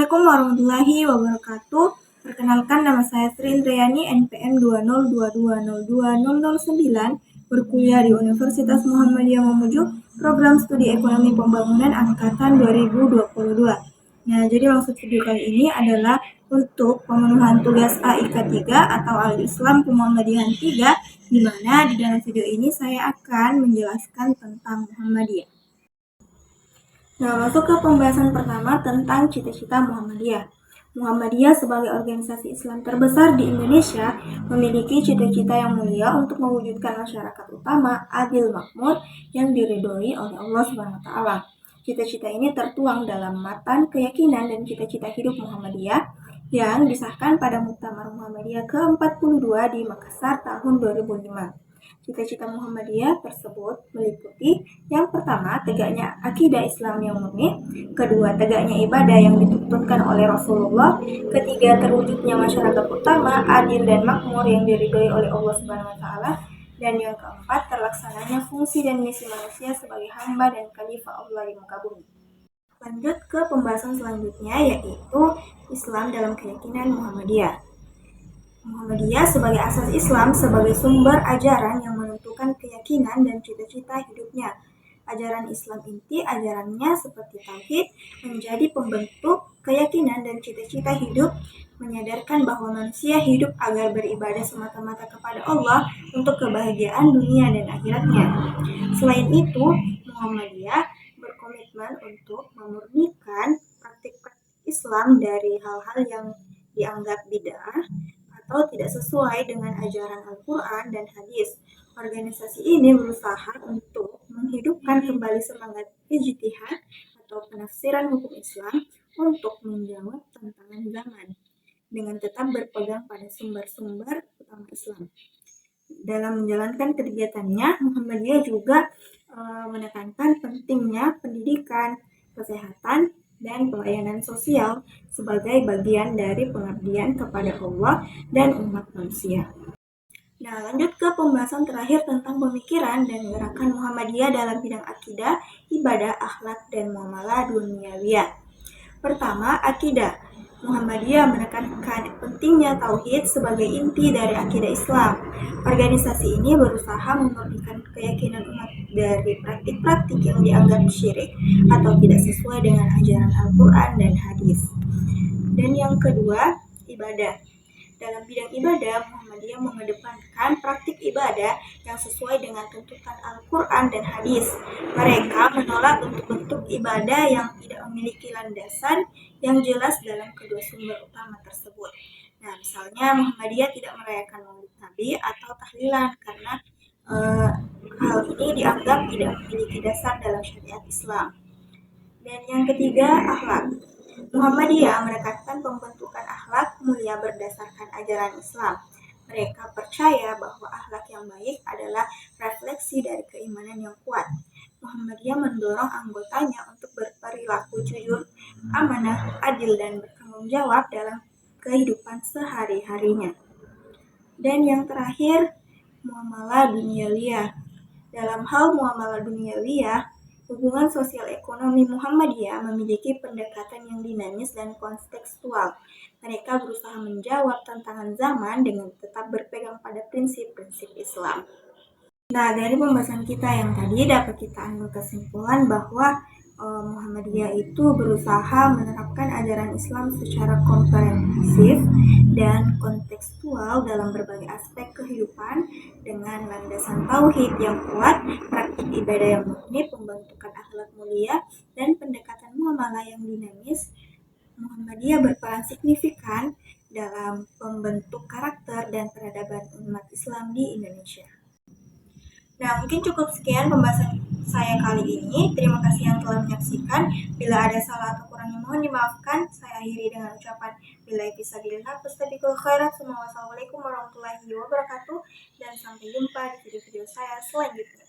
Assalamualaikum warahmatullahi wabarakatuh. Perkenalkan, nama saya Sri Indriani, NPM 202202009, berkuliah di Universitas Muhammadiyah Mamuju, program studi ekonomi pembangunan angkatan 2022. Nah, jadi maksud video kali ini adalah untuk pemenuhan tugas AIK 3 atau Al-Islam Muhammadiyahan 3, di mana di dalam video ini saya akan menjelaskan tentang Muhammadiyah. Nah, masuk ke pembahasan pertama tentang cita-cita Muhammadiyah. Muhammadiyah sebagai organisasi Islam terbesar di Indonesia memiliki cita-cita yang mulia untuk mewujudkan masyarakat utama, adil, makmur, yang diridhoi oleh Allah SWT. Cita-cita ini tertuang dalam matan keyakinan dan cita-cita hidup Muhammadiyah yang disahkan pada Muktamar Muhammadiyah ke-42 di Makassar tahun 2005. Cita-cita Muhammadiyah tersebut meliputi yang pertama, tegaknya akidah Islam yang murni, kedua, tegaknya ibadah yang dituntunkan oleh Rasulullah, ketiga, terwujudnya masyarakat utama, adil dan makmur yang diridhoi oleh Allah SWT, dan yang keempat, terlaksananya fungsi dan misi manusia sebagai hamba dan khalifah Allah di muka bumi. Lanjut ke pembahasan selanjutnya, yaitu Islam dalam keyakinan Muhammadiyah. Muhammadiyah sebagai asas Islam sebagai sumber ajaran yang menentukan keyakinan dan cita-cita hidupnya. Ajaran Islam inti ajarannya seperti tauhid menjadi pembentuk keyakinan dan cita-cita hidup, menyadarkan bahwa manusia hidup agar beribadah semata-mata kepada Allah untuk kebahagiaan dunia dan akhiratnya. Selain itu, Muhammadiyah berkomitmen untuk memurnikan praktik-praktik Islam dari hal-hal yang dianggap bid'ah atau tidak sesuai dengan ajaran Al-Quran dan hadis. Organisasi ini berusaha untuk menghidupkan kembali semangat ijtihad atau penafsiran hukum Islam untuk menjawab tantangan zaman dengan tetap berpegang pada sumber-sumber utama Islam. Dalam menjalankan kegiatannya, Muhammadiyah juga menekankan pentingnya pendidikan, kesehatan, dan pelayanan sosial sebagai bagian dari pengabdian kepada Allah dan umat manusia. Nah, lanjut ke pembahasan terakhir tentang pemikiran dan gerakan Muhammadiyah dalam bidang akidah, ibadah, akhlak, dan muamalah duniawiyah. Pertama, akidah. Muhammadiyah menekankan pentingnya tauhid sebagai inti dari akidah Islam. Organisasi ini berusaha memurnikan keyakinan umat dari praktik-praktik yang dianggap syirik atau tidak sesuai dengan ajaran Al-Quran dan hadis. Dan yang kedua, ibadah. Dalam bidang ibadah, Muhammadiyah mengedepankan praktik ibadah yang sesuai dengan tuntutan Al-Quran dan hadis. Mereka menolak bentuk-bentuk ibadah yang tidak memiliki landasan yang jelas dalam kedua sumber utama tersebut. Nah, misalnya Muhammadiyah tidak merayakan Maulid Nabi atau tahlilan karena hal ini dianggap tidak memiliki dasar dalam syariat Islam. Dan yang ketiga, akhlak. Muhammadiyah menekankan pembentukan akhlak mulia berdasarkan ajaran Islam. Mereka percaya bahwa akhlak yang baik adalah refleksi dari keimanan yang kuat. Muhammadiyah mendorong anggotanya untuk berperilaku jujur, amanah, adil, dan bertanggung jawab dalam kehidupan sehari-harinya. Dan yang terakhir, muamalah duniawiyah. Dalam hal muamalah duniawiyah, hubungan sosial ekonomi Muhammadiyah memiliki pendekatan yang dinamis dan kontekstual. Mereka berusaha menjawab tantangan zaman dengan tetap berpegang pada prinsip-prinsip Islam. Nah, dari pembahasan kita yang tadi dapat kita ambil kesimpulan bahwa Muhammadiyah itu berusaha menerapkan ajaran Islam secara komprehensif dan kontekstual dalam berbagai aspek kehidupan dengan landasan tauhid yang kuat, praktik ibadah yang murni, pembentukan akhlak mulia, dan pendekatan muamalah yang dinamis. Muhammadiyah berperan signifikan dalam membentuk karakter dan peradaban umat Islam di Indonesia. Nah, mungkin cukup sekian pembahasan saya kali ini. Terima kasih yang telah menyaksikan. Bila ada salah atau kurangnya mohon dimaafkan. Saya akhiri dengan ucapan billahi fisabilillah fastabiqul khairat. Wassalamualaikum warahmatullahi wabarakatuh. Dan sampai jumpa di video-video saya selanjutnya.